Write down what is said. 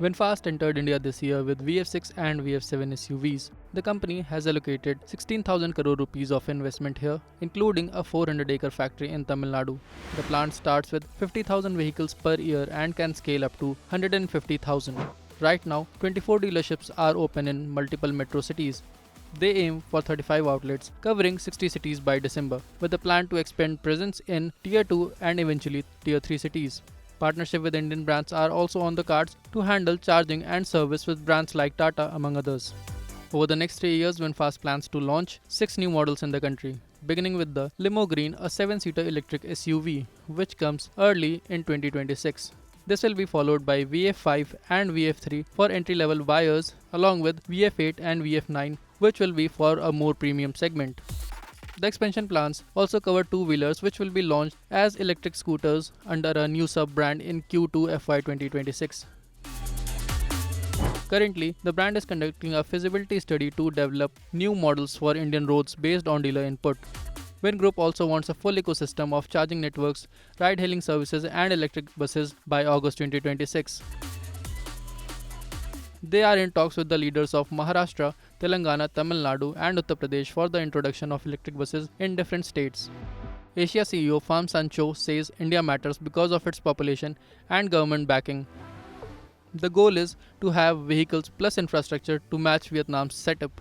VinFast entered India this year with VF6 and VF7 SUVs. The company has allocated 16,000 crore rupees of investment here, including a 400-acre factory in Tamil Nadu. The plant starts with 50,000 vehicles per year and can scale up to 150,000. Right now, 24 dealerships are open in multiple metro cities. They aim for 35 outlets covering 60 cities by December, with a plan to expand presence in Tier 2 and eventually Tier 3 cities. Partnership with Indian brands are also on the cards to handle charging and service with brands like Tata, among others. Over the next 3 years, VinFast plans to launch 6 new models in the country, beginning with the Limo Green, a 7-seater electric SUV, which comes early in 2026. This will be followed by VF5 and VF3 for entry-level buyers, along with VF8 and VF9, which will be for a more premium segment. The expansion plans also cover two-wheelers, which will be launched as electric scooters under a new sub-brand in Q2 FY 2026. Currently, the brand is conducting a feasibility study to develop new models for Indian roads based on dealer input. Vin Group also wants a full ecosystem of charging networks, ride-hailing services and electric buses by August 2026. They are in talks with the leaders of Maharashtra, Telangana, Tamil Nadu and Uttar Pradesh for the introduction of electric buses in different states. Asia CEO Pham Sancho says India matters because of its population and government backing. The goal is to have vehicles plus infrastructure to match Vietnam's setup.